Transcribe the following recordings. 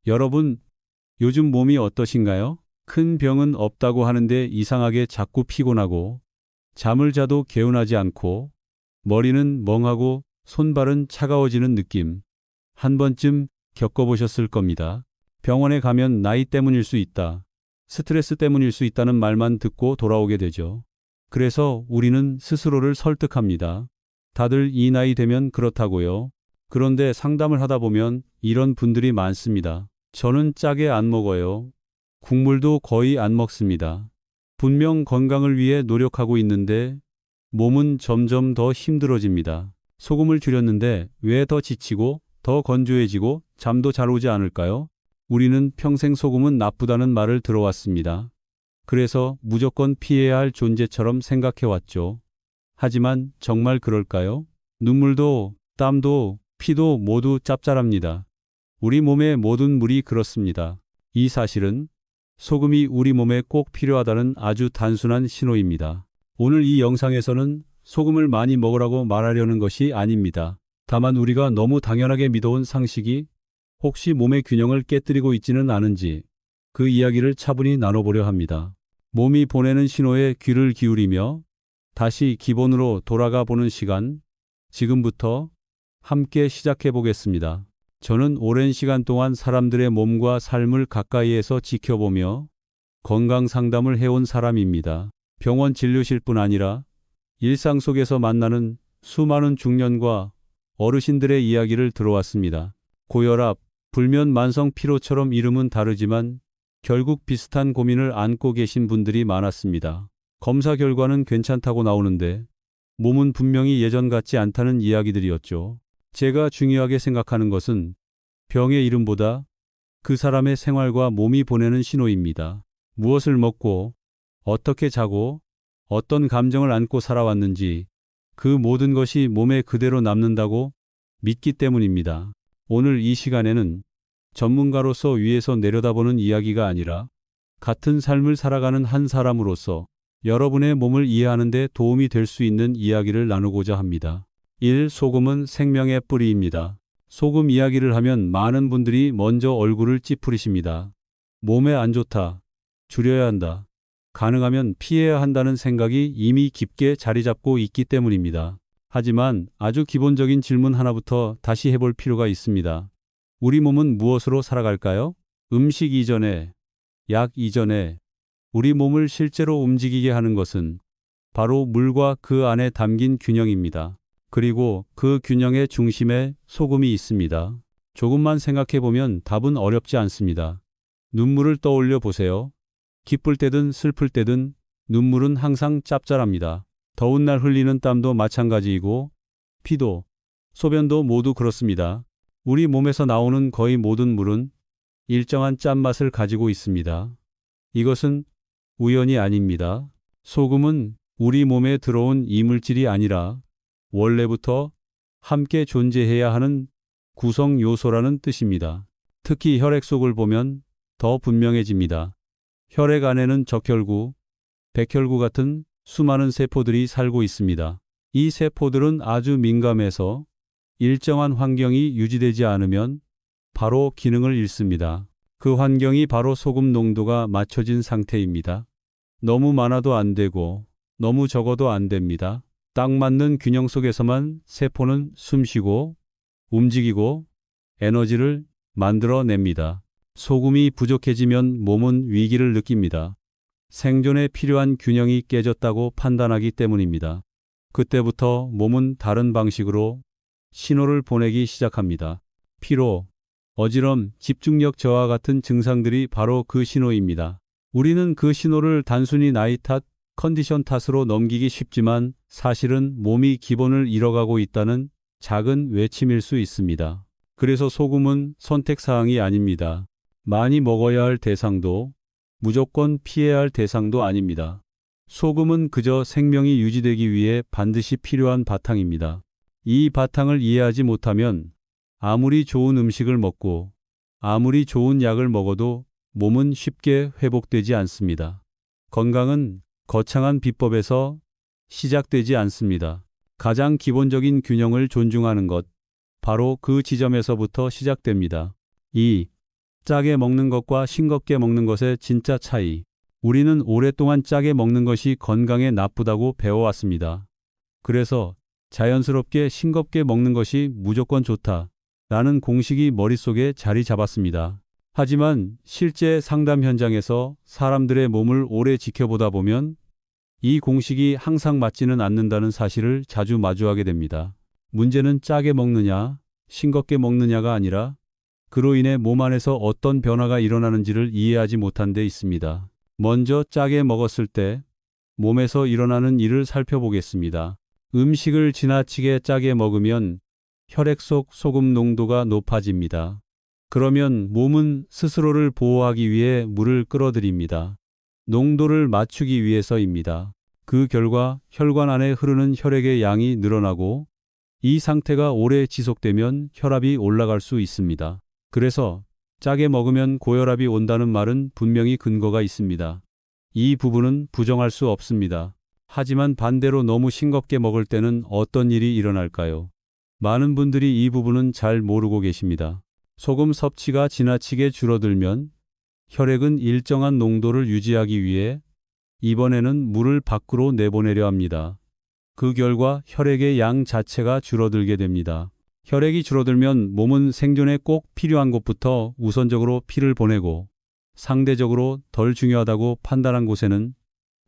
여러분, 요즘 몸이 어떠신가요? 큰 병은 없다고 하는데 이상하게 자꾸 피곤하고, 잠을 자도 개운하지 않고, 머리는 멍하고 손발은 차가워지는 느낌. 한 번쯤 겪어보셨을 겁니다. 병원에 가면 나이 때문일 수 있다, 스트레스 때문일 수 있다는 말만 듣고 돌아오게 되죠. 그래서 우리는 스스로를 설득합니다. 다들 이 나이 되면 그렇다고요. 그런데 상담을 하다 보면 이런 분들이 많습니다. 저는 짜게 안 먹어요. 국물도 거의 안 먹습니다. 분명 건강을 위해 노력하고 있는데 몸은 점점 더 힘들어집니다. 소금을 줄였는데 왜 더 지치고 더 건조해지고 잠도 잘 오지 않을까요? 우리는 평생 소금은 나쁘다는 말을 들어왔습니다. 그래서 무조건 피해야 할 존재처럼 생각해왔죠. 하지만 정말 그럴까요? 눈물도, 땀도, 피도 모두 짭짤합니다. 우리 몸의 모든 물이 그렇습니다. 이 사실은 소금이 우리 몸에 꼭 필요하다는 아주 단순한 신호입니다. 오늘 이 영상에서는 소금을 많이 먹으라고 말하려는 것이 아닙니다. 다만 우리가 너무 당연하게 믿어온 상식이 혹시 몸의 균형을 깨뜨리고 있지는 않은지 그 이야기를 차분히 나눠보려 합니다. 몸이 보내는 신호에 귀를 기울이며 다시 기본으로 돌아가 보는 시간, 지금부터 함께 시작해 보겠습니다. 저는 오랜 시간 동안 사람들의 몸과 삶을 가까이에서 지켜보며 건강 상담을 해온 사람입니다. 병원 진료실뿐 아니라 일상 속에서 만나는 수많은 중년과 어르신들의 이야기를 들어왔습니다. 고혈압, 불면, 만성 피로처럼 이름은 다르지만 결국 비슷한 고민을 안고 계신 분들이 많았습니다. 검사 결과는 괜찮다고 나오는데 몸은 분명히 예전 같지 않다는 이야기들이었죠. 제가 중요하게 생각하는 것은 병의 이름보다 그 사람의 생활과 몸이 보내는 신호입니다. 무엇을 먹고, 어떻게 자고, 어떤 감정을 안고 살아왔는지 그 모든 것이 몸에 그대로 남는다고 믿기 때문입니다. 오늘 이 시간에는 전문가로서 위에서 내려다보는 이야기가 아니라 같은 삶을 살아가는 한 사람으로서 여러분의 몸을 이해하는 데 도움이 될 수 있는 이야기를 나누고자 합니다. 1. 소금은 생명의 뿌리입니다. 소금 이야기를 하면 많은 분들이 먼저 얼굴을 찌푸리십니다. 몸에 안 좋다, 줄여야 한다, 가능하면 피해야 한다는 생각이 이미 깊게 자리 잡고 있기 때문입니다. 하지만 아주 기본적인 질문 하나부터 다시 해볼 필요가 있습니다. 우리 몸은 무엇으로 살아갈까요? 음식 이전에, 약 이전에 우리 몸을 실제로 움직이게 하는 것은 바로 물과 그 안에 담긴 균형입니다. 그리고 그 균형의 중심에 소금이 있습니다. 조금만 생각해보면 답은 어렵지 않습니다. 눈물을 떠올려 보세요. 기쁠 때든 슬플 때든 눈물은 항상 짭짤합니다. 더운 날 흘리는 땀도 마찬가지이고 피도, 소변도 모두 그렇습니다. 우리 몸에서 나오는 거의 모든 물은 일정한 짠맛을 가지고 있습니다. 이것은 우연이 아닙니다. 소금은 우리 몸에 들어온 이물질이 아니라 원래부터 함께 존재해야 하는 구성 요소라는 뜻입니다. 특히 혈액 속을 보면 더 분명해집니다. 혈액 안에는 적혈구, 백혈구 같은 수많은 세포들이 살고 있습니다. 이 세포들은 아주 민감해서 일정한 환경이 유지되지 않으면 바로 기능을 잃습니다. 그 환경이 바로 소금 농도가 맞춰진 상태입니다. 너무 많아도 안 되고 너무 적어도 안 됩니다. 딱 맞는 균형 속에서만 세포는 숨쉬고 움직이고 에너지를 만들어냅니다. 소금이 부족해지면 몸은 위기를 느낍니다. 생존에 필요한 균형이 깨졌다고 판단하기 때문입니다. 그때부터 몸은 다른 방식으로 신호를 보내기 시작합니다. 피로, 어지럼, 집중력 저하 같은 증상들이 바로 그 신호입니다. 우리는 그 신호를 단순히 나이 탓, 컨디션 탓으로 넘기기 쉽지만 사실은 몸이 기본을 잃어가고 있다는 작은 외침일 수 있습니다. 그래서 소금은 선택사항이 아닙니다. 많이 먹어야 할 대상도 무조건 피해야 할 대상도 아닙니다. 소금은 그저 생명이 유지되기 위해 반드시 필요한 바탕입니다. 이 바탕을 이해하지 못하면 아무리 좋은 음식을 먹고 아무리 좋은 약을 먹어도 몸은 쉽게 회복되지 않습니다. 건강은 거창한 비법에서 시작되지 않습니다. 가장 기본적인 균형을 존중하는 것, 바로 그 지점에서부터 시작됩니다. 2. 짜게 먹는 것과 싱겁게 먹는 것의 진짜 차이. 우리는 오랫동안 짜게 먹는 것이 건강에 나쁘다고 배워왔습니다. 그래서 자연스럽게 싱겁게 먹는 것이 무조건 좋다 라는 공식이 머릿속에 자리 잡았습니다. 하지만 실제 상담 현장에서 사람들의 몸을 오래 지켜보다 보면 이 공식이 항상 맞지는 않는다는 사실을 자주 마주하게 됩니다. 문제는 짜게 먹느냐, 싱겁게 먹느냐가 아니라 그로 인해 몸 안에서 어떤 변화가 일어나는지를 이해하지 못한 데 있습니다. 먼저 짜게 먹었을 때 몸에서 일어나는 일을 살펴보겠습니다. 음식을 지나치게 짜게 먹으면 혈액 속 소금 농도가 높아집니다. 그러면 몸은 스스로를 보호하기 위해 물을 끌어들입니다. 농도를 맞추기 위해서입니다. 그 결과 혈관 안에 흐르는 혈액의 양이 늘어나고 이 상태가 오래 지속되면 혈압이 올라갈 수 있습니다. 그래서 짜게 먹으면 고혈압이 온다는 말은 분명히 근거가 있습니다. 이 부분은 부정할 수 없습니다. 하지만 반대로 너무 싱겁게 먹을 때는 어떤 일이 일어날까요? 많은 분들이 이 부분은 잘 모르고 계십니다. 소금 섭취가 지나치게 줄어들면 혈액은 일정한 농도를 유지하기 위해 이번에는 물을 밖으로 내보내려 합니다. 그 결과 혈액의 양 자체가 줄어들게 됩니다. 혈액이 줄어들면 몸은 생존에 꼭 필요한 곳부터 우선적으로 피를 보내고 상대적으로 덜 중요하다고 판단한 곳에는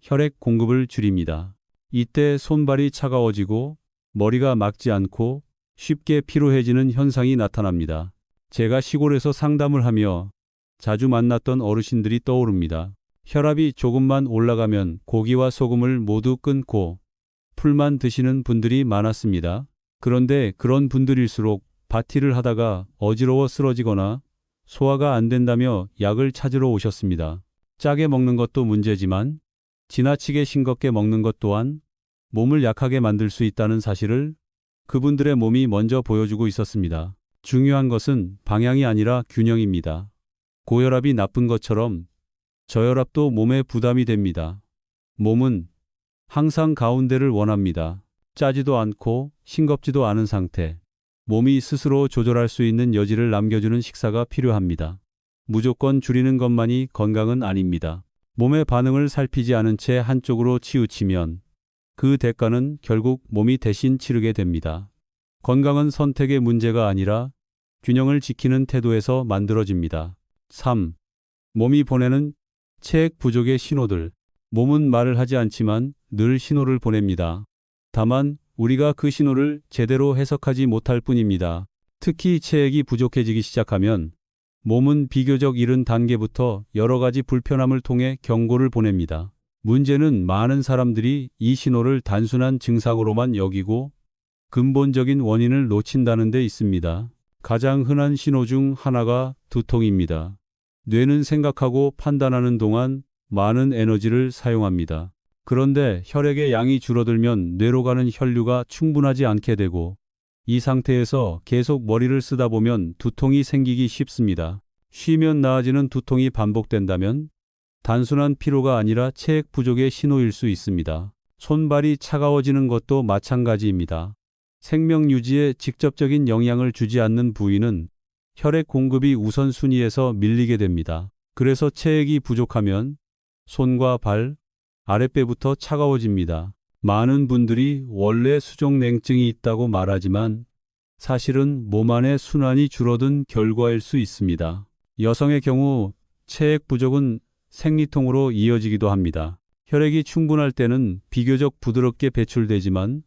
혈액 공급을 줄입니다. 이때 손발이 차가워지고 머리가 맑지 않고 쉽게 피로해지는 현상이 나타납니다. 제가 시골에서 상담을 하며 자주 만났던 어르신들이 떠오릅니다. 혈압이 조금만 올라가면 고기와 소금을 모두 끊고 풀만 드시는 분들이 많았습니다. 그런데 그런 분들일수록 바티를 하다가 어지러워 쓰러지거나 소화가 안 된다며 약을 찾으러 오셨습니다. 짜게 먹는 것도 문제지만 지나치게 싱겁게 먹는 것 또한 몸을 약하게 만들 수 있다는 사실을 그분들의 몸이 먼저 보여주고 있었습니다. 중요한 것은 방향이 아니라 균형입니다. 고혈압이 나쁜 것처럼 저혈압도 몸에 부담이 됩니다. 몸은 항상 가운데를 원합니다. 짜지도 않고 싱겁지도 않은 상태. 몸이 스스로 조절할 수 있는 여지를 남겨주는 식사가 필요합니다. 무조건 줄이는 것만이 건강은 아닙니다. 몸의 반응을 살피지 않은 채 한쪽으로 치우치면 그 대가는 결국 몸이 대신 치르게 됩니다. 건강은 선택의 문제가 아니라 균형을 지키는 태도에서 만들어집니다. 3. 몸이 보내는 체액 부족의 신호들. 몸은 말을 하지 않지만 늘 신호를 보냅니다. 다만 우리가 그 신호를 제대로 해석하지 못할 뿐입니다. 특히 체액이 부족해지기 시작하면 몸은 비교적 이른 단계부터 여러 가지 불편함을 통해 경고를 보냅니다. 문제는 많은 사람들이 이 신호를 단순한 증상으로만 여기고 근본적인 원인을 놓친다는 데 있습니다. 가장 흔한 신호 중 하나가 두통입니다. 뇌는 생각하고 판단하는 동안 많은 에너지를 사용합니다. 그런데 혈액의 양이 줄어들면 뇌로 가는 혈류가 충분하지 않게 되고 이 상태에서 계속 머리를 쓰다 보면 두통이 생기기 쉽습니다. 쉬면 나아지는 두통이 반복된다면 단순한 피로가 아니라 체액 부족의 신호일 수 있습니다. 손발이 차가워지는 것도 마찬가지입니다. 생명 유지에 직접적인 영향을 주지 않는 부위는 혈액 공급이 우선순위에서 밀리게 됩니다. 그래서 체액이 부족하면 손과 발, 아랫배부터 차가워집니다. 많은 분들이 원래 수족냉증이 있다고 말하지만 사실은 몸 안의 순환이 줄어든 결과일 수 있습니다. 여성의 경우 체액 부족은 생리통으로 이어지기도 합니다. 혈액이 충분할 때는 비교적 부드럽게 배출되지만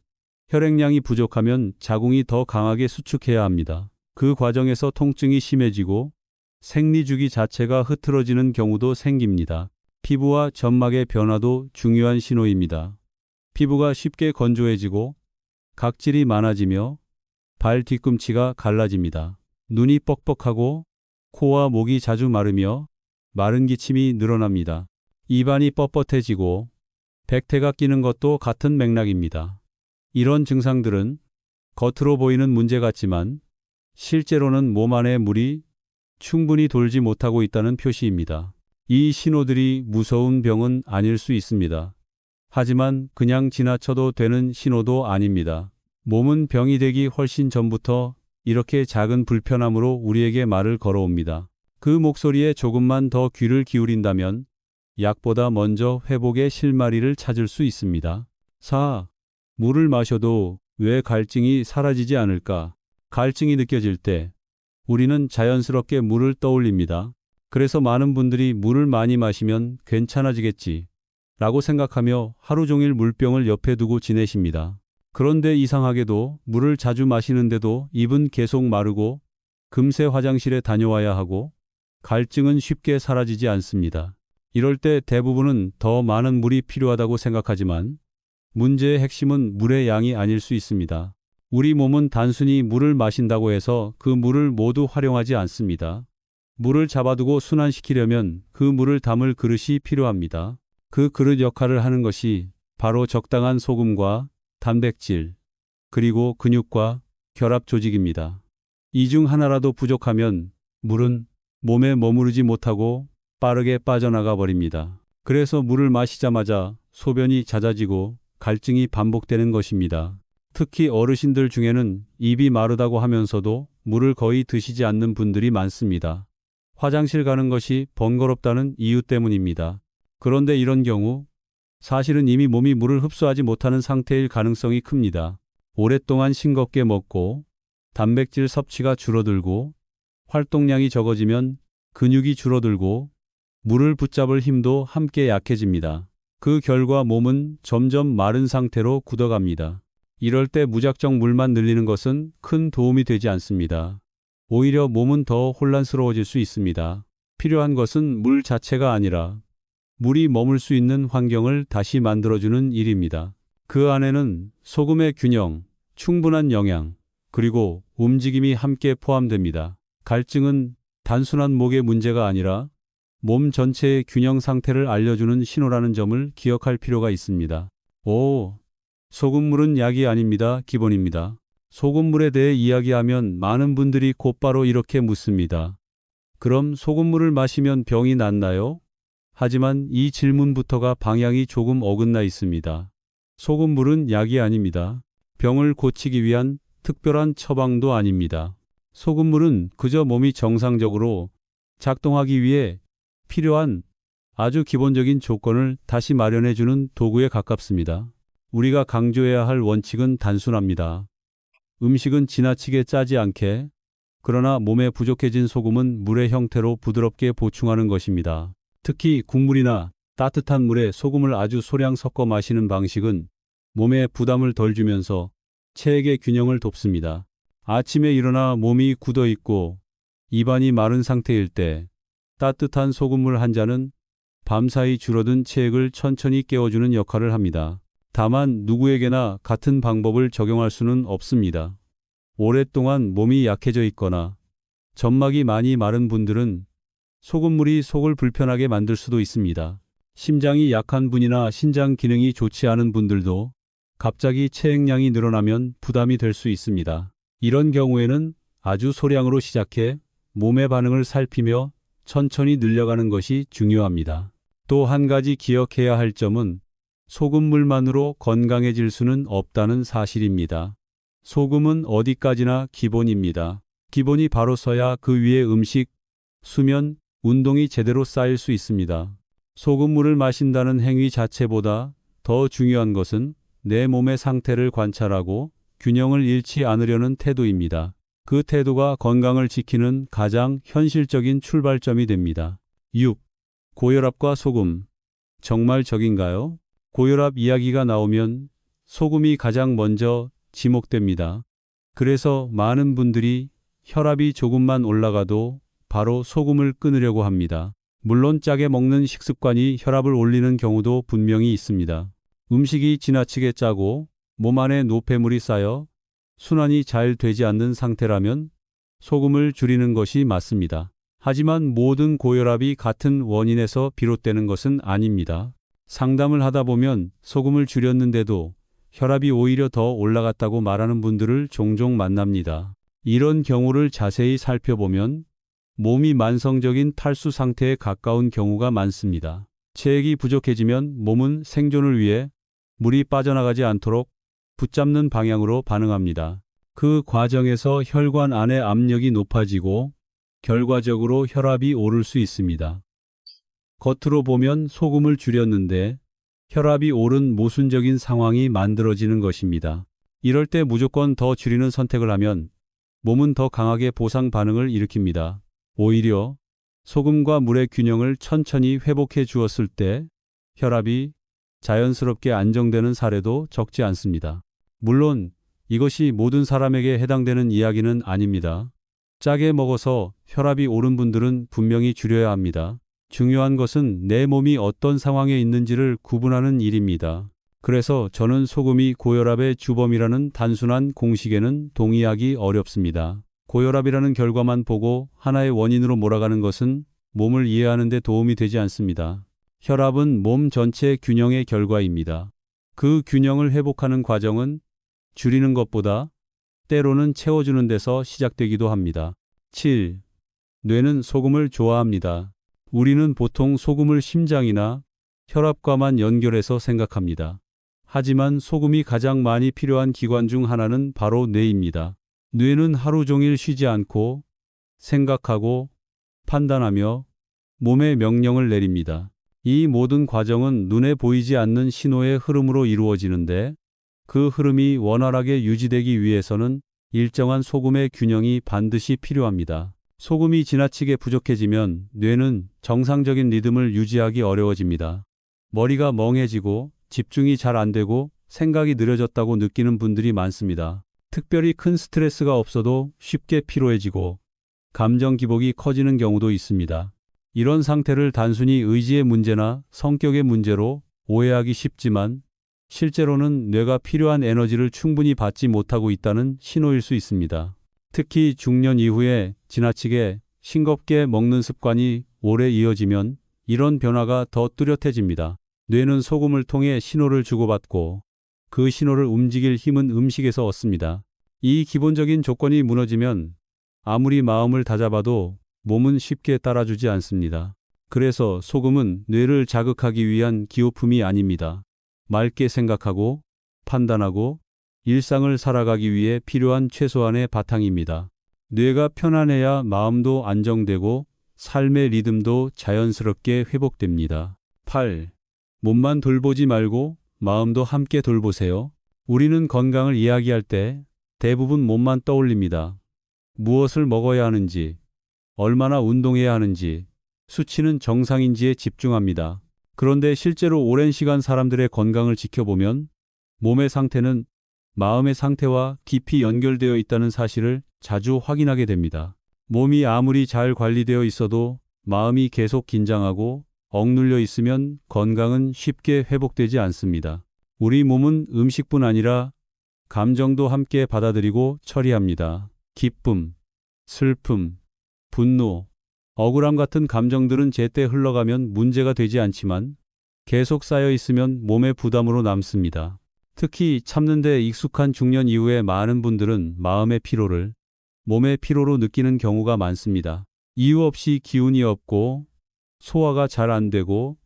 혈액량이 부족하면 자궁이 더 강하게 수축해야 합니다. 그 과정에서 통증이 심해지고 생리주기 자체가 흐트러지는 경우도 생깁니다. 피부와 점막의 변화도 중요한 신호입니다. 피부가 쉽게 건조해지고 각질이 많아지며 발 뒤꿈치가 갈라집니다. 눈이 뻑뻑하고 코와 목이 자주 마르며 마른 기침이 늘어납니다. 입안이 뻣뻣해지고 백태가 끼는 것도 같은 맥락입니다. 이런 증상들은 겉으로 보이는 문제 같지만 실제로는 몸 안에 물이 충분히 돌지 못하고 있다는 표시입니다. 이 신호들이 무서운 병은 아닐 수 있습니다. 하지만 그냥 지나쳐도 되는 신호도 아닙니다. 몸은 병이 되기 훨씬 전부터 이렇게 작은 불편함으로 우리에게 말을 걸어옵니다. 그 목소리에 조금만 더 귀를 기울인다면 약보다 먼저 회복의 실마리를 찾을 수 있습니다. 4. 물을 마셔도 왜 갈증이 사라지지 않을까? 갈증이 느껴질 때 우리는 자연스럽게 물을 떠올립니다. 그래서 많은 분들이 물을 많이 마시면 괜찮아지겠지 라고 생각하며 하루 종일 물병을 옆에 두고 지내십니다. 그런데 이상하게도 물을 자주 마시는데도 입은 계속 마르고 금세 화장실에 다녀와야 하고 갈증은 쉽게 사라지지 않습니다. 이럴 때 대부분은 더 많은 물이 필요하다고 생각하지만 문제의 핵심은 물의 양이 아닐 수 있습니다. 우리 몸은 단순히 물을 마신다고 해서 그 물을 모두 활용하지 않습니다. 물을 잡아두고 순환시키려면 그 물을 담을 그릇이 필요합니다. 그 그릇 역할을 하는 것이 바로 적당한 소금과 단백질, 그리고 근육과 결합 조직입니다. 이 중 하나라도 부족하면 물은 몸에 머무르지 못하고 빠르게 빠져나가 버립니다. 그래서 물을 마시자마자 소변이 잦아지고 갈증이 반복되는 것입니다. 특히 어르신들 중에는 입이 마르다고 하면서도 물을 거의 드시지 않는 분들이 많습니다. 화장실 가는 것이 번거롭다는 이유 때문입니다. 그런데 이런 경우 사실은 이미 몸이 물을 흡수하지 못하는 상태일 가능성이 큽니다. 오랫동안 싱겁게 먹고 단백질 섭취가 줄어들고 활동량이 적어지면 근육이 줄어들고 물을 붙잡을 힘도 함께 약해집니다. 그 결과 몸은 점점 마른 상태로 굳어갑니다. 이럴 때 무작정 물만 늘리는 것은 큰 도움이 되지 않습니다. 오히려 몸은 더 혼란스러워질 수 있습니다. 필요한 것은 물 자체가 아니라 물이 머물 수 있는 환경을 다시 만들어주는 일입니다. 그 안에는 소금의 균형, 충분한 영양, 그리고 움직임이 함께 포함됩니다. 갈증은 단순한 목의 문제가 아니라 몸 전체의 균형 상태를 알려주는 신호라는 점을 기억할 필요가 있습니다. 5. 소금물은 약이 아닙니다. 기본입니다. 소금물에 대해 이야기하면 많은 분들이 곧바로 이렇게 묻습니다. 그럼 소금물을 마시면 병이 낫나요? 하지만 이 질문부터가 방향이 조금 어긋나 있습니다. 소금물은 약이 아닙니다. 병을 고치기 위한 특별한 처방도 아닙니다. 소금물은 그저 몸이 정상적으로 작동하기 위해 필요한 아주 기본적인 조건을 다시 마련해주는 도구에 가깝습니다. 우리가 강조해야 할 원칙은 단순합니다. 음식은 지나치게 짜지 않게, 그러나 몸에 부족해진 소금은 물의 형태로 부드럽게 보충하는 것입니다. 특히 국물이나 따뜻한 물에 소금을 아주 소량 섞어 마시는 방식은 몸에 부담을 덜 주면서 체액의 균형을 돕습니다. 아침에 일어나 몸이 굳어 있고 입안이 마른 상태일 때 따뜻한 소금물 한 잔은 밤사이 줄어든 체액을 천천히 깨워주는 역할을 합니다. 다만 누구에게나 같은 방법을 적용할 수는 없습니다. 오랫동안 몸이 약해져 있거나 점막이 많이 마른 분들은 소금물이 속을 불편하게 만들 수도 있습니다. 심장이 약한 분이나 신장 기능이 좋지 않은 분들도 갑자기 체액량이 늘어나면 부담이 될 수 있습니다. 이런 경우에는 아주 소량으로 시작해 몸의 반응을 살피며 천천히 늘려가는 것이 중요합니다. 또 한 가지 기억해야 할 점은 소금물만으로 건강해질 수는 없다는 사실입니다. 소금은 어디까지나 기본입니다. 기본이 바로 서야 그 위에 음식, 수면, 운동이 제대로 쌓일 수 있습니다. 소금물을 마신다는 행위 자체보다 더 중요한 것은 내 몸의 상태를 관찰하고 균형을 잃지 않으려는 태도입니다. 그 태도가 건강을 지키는 가장 현실적인 출발점이 됩니다. 6. 고혈압과 소금. 정말 적인가요? 고혈압 이야기가 나오면 소금이 가장 먼저 지목됩니다. 그래서 많은 분들이 혈압이 조금만 올라가도 바로 소금을 끊으려고 합니다. 물론 짜게 먹는 식습관이 혈압을 올리는 경우도 분명히 있습니다. 음식이 지나치게 짜고 몸 안에 노폐물이 쌓여 순환이 잘 되지 않는 상태라면 소금을 줄이는 것이 맞습니다. 하지만 모든 고혈압이 같은 원인에서 비롯되는 것은 아닙니다. 상담을 하다 보면 소금을 줄였는데도 혈압이 오히려 더 올라갔다고 말하는 분들을 종종 만납니다. 이런 경우를 자세히 살펴보면 몸이 만성적인 탈수 상태에 가까운 경우가 많습니다. 체액이 부족해지면 몸은 생존을 위해 물이 빠져나가지 않도록 붙잡는 방향으로 반응합니다. 그 과정에서 혈관 안의 압력이 높아지고 결과적으로 혈압이 오를 수 있습니다. 겉으로 보면 소금을 줄였는데 혈압이 오른 모순적인 상황이 만들어지는 것입니다. 이럴 때 무조건 더 줄이는 선택을 하면 몸은 더 강하게 보상 반응을 일으킵니다. 오히려 소금과 물의 균형을 천천히 회복해 주었을 때 혈압이 자연스럽게 안정되는 사례도 적지 않습니다. 물론 이것이 모든 사람에게 해당되는 이야기는 아닙니다. 짜게 먹어서 혈압이 오른 분들은 분명히 줄여야 합니다. 중요한 것은 내 몸이 어떤 상황에 있는지를 구분하는 일입니다. 그래서 저는 소금이 고혈압의 주범이라는 단순한 공식에는 동의하기 어렵습니다. 고혈압이라는 결과만 보고 하나의 원인으로 몰아가는 것은 몸을 이해하는 데 도움이 되지 않습니다. 혈압은 몸 전체 균형의 결과입니다. 그 균형을 회복하는 과정은 줄이는 것보다 때로는 채워주는 데서 시작되기도 합니다. 7. 뇌는 소금을 좋아합니다. 우리는 보통 소금을 심장이나 혈압과만 연결해서 생각합니다. 하지만 소금이 가장 많이 필요한 기관 중 하나는 바로 뇌입니다. 뇌는 하루 종일 쉬지 않고 생각하고 판단하며 몸에 명령을 내립니다. 이 모든 과정은 눈에 보이지 않는 신호의 흐름으로 이루어지는데 그 흐름이 원활하게 유지되기 위해서는 일정한 소금의 균형이 반드시 필요합니다. 소금이 지나치게 부족해지면 뇌는 정상적인 리듬을 유지하기 어려워집니다. 머리가 멍해지고 집중이 잘 안 되고 생각이 느려졌다고 느끼는 분들이 많습니다. 특별히 큰 스트레스가 없어도 쉽게 피로해지고 감정 기복이 커지는 경우도 있습니다. 이런 상태를 단순히 의지의 문제나 성격의 문제로 오해하기 쉽지만 실제로는 뇌가 필요한 에너지를 충분히 받지 못하고 있다는 신호일 수 있습니다. 특히 중년 이후에 지나치게 싱겁게 먹는 습관이 오래 이어지면 이런 변화가 더 뚜렷해집니다. 뇌는 소금을 통해 신호를 주고받고 그 신호를 움직일 힘은 음식에서 얻습니다. 이 기본적인 조건이 무너지면 아무리 마음을 다잡아도 몸은 쉽게 따라주지 않습니다. 그래서 소금은 뇌를 자극하기 위한 기호품이 아닙니다. 맑게 생각하고 판단하고 일상을 살아가기 위해 필요한 최소한의 바탕입니다. 뇌가 편안해야 마음도 안정되고 삶의 리듬도 자연스럽게 회복됩니다. 8. 몸만 돌보지 말고 마음도 함께 돌보세요. 우리는 건강을 이야기할 때 대부분 몸만 떠올립니다. 무엇을 먹어야 하는지, 얼마나 운동해야 하는지, 수치는 정상인지에 집중합니다. 그런데 실제로 오랜 시간 사람들의 건강을 지켜보면 몸의 상태는 마음의 상태와 깊이 연결되어 있다는 사실을 자주 확인하게 됩니다. 몸이 아무리 잘 관리되어 있어도 마음이 계속 긴장하고 억눌려 있으면 건강은 쉽게 회복되지 않습니다. 우리 몸은 음식뿐 아니라 감정도 함께 받아들이고 처리합니다. 기쁨, 슬픔, 분노, 억울함 같은 감정들은 제때 흘러가면 문제가 되지 않지만 계속 쌓여 있으면 몸의 부담으로 남습니다. 특히 참는 데 익숙한 중년 이후에 많은 분들은 마음의 피로를 몸의 피로로 느끼는 경우가 많습니다. 이유 없이 기운이 없고 소화가 잘 안 되고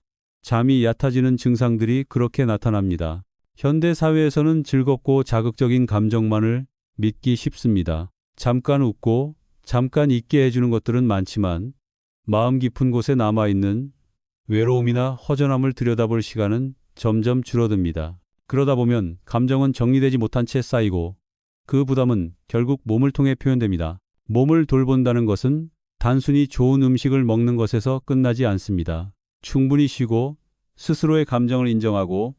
잠이 얕아지는 증상들이 그렇게 나타납니다. 현대 사회에서는 즐겁고 자극적인 감정만을 믿기 쉽습니다. 잠깐 웃고 잠깐 잊게 해주는 것들은 많지만 마음 깊은 곳에 남아있는 외로움이나 허전함을 들여다볼 시간은 점점 줄어듭니다. 그러다 보면 감정은 정리되지 못한 채 쌓이고 그 부담은 결국 몸을 통해 표현됩니다. 몸을 돌본다는 것은 단순히 좋은 음식을 먹는 것에서 끝나지 않습니다. 충분히 쉬고 스스로의 감정을 인정하고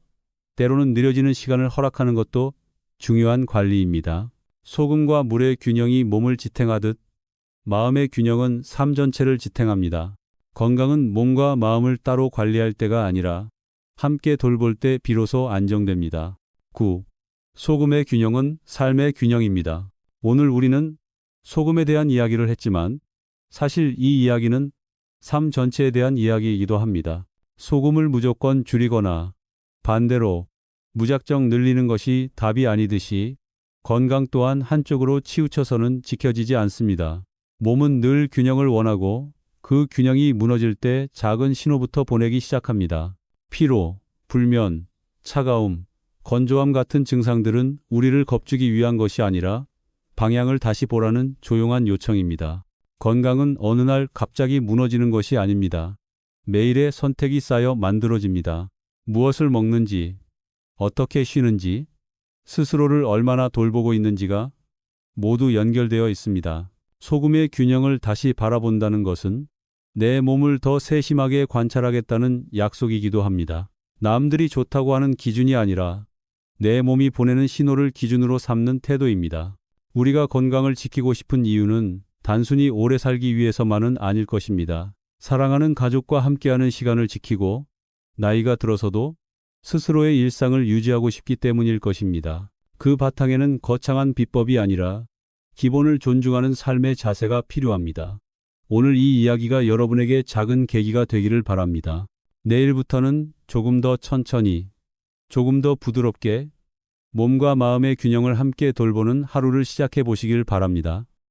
때로는 느려지는 시간을 허락하는 것도 중요한 관리입니다. 소금과 물의 균형이 몸을 지탱하듯 마음의 균형은 삶 전체를 지탱합니다. 건강은 몸과 마음을 따로 관리할 때가 아니라 함께 돌볼 때 비로소 안정됩니다. 9. 소금의 균형은 삶의 균형입니다. 오늘 우리는 소금에 대한 이야기를 했지만 사실 이 이야기는 삶 전체에 대한 이야기이기도 합니다. 소금을 무조건 줄이거나 반대로 무작정 늘리는 것이 답이 아니듯이 건강 또한 한쪽으로 치우쳐서는 지켜지지 않습니다. 몸은 늘 균형을 원하고 그 균형이 무너질 때 작은 신호부터 보내기 시작합니다. 피로, 불면, 차가움, 건조함 같은 증상들은 우리를 겁주기 위한 것이 아니라 방향을 다시 보라는 조용한 요청입니다. 건강은 어느 날 갑자기 무너지는 것이 아닙니다. 매일의 선택이 쌓여 만들어집니다. 무엇을 먹는지, 어떻게 쉬는지, 스스로를 얼마나 돌보고 있는지가 모두 연결되어 있습니다. 소금의 균형을 다시 바라본다는 것은 내 몸을 더 세심하게 관찰하겠다는 약속이기도 합니다. 남들이 좋다고 하는 기준이 아니라 내 몸이 보내는 신호를 기준으로 삼는 태도입니다. 우리가 건강을 지키고 싶은 이유는 단순히 오래 살기 위해서만은 아닐 것입니다. 사랑하는 가족과 함께하는 시간을 지키고 나이가 들어서도 스스로의 일상을 유지하고 싶기 때문일 것입니다. 그 바탕에는 거창한 비법이 아니라 기본을 존중하는 삶의 자세가 필요합니다. 오늘 이 이야기가 여러분에게 작은 계기가 되기를 바랍니다. 내일부터는 조금 더 천천히, 조금 더 부드럽게 몸과 마음의 균형을 함께 돌보는 하루를 시작해 보시길 바랍니다.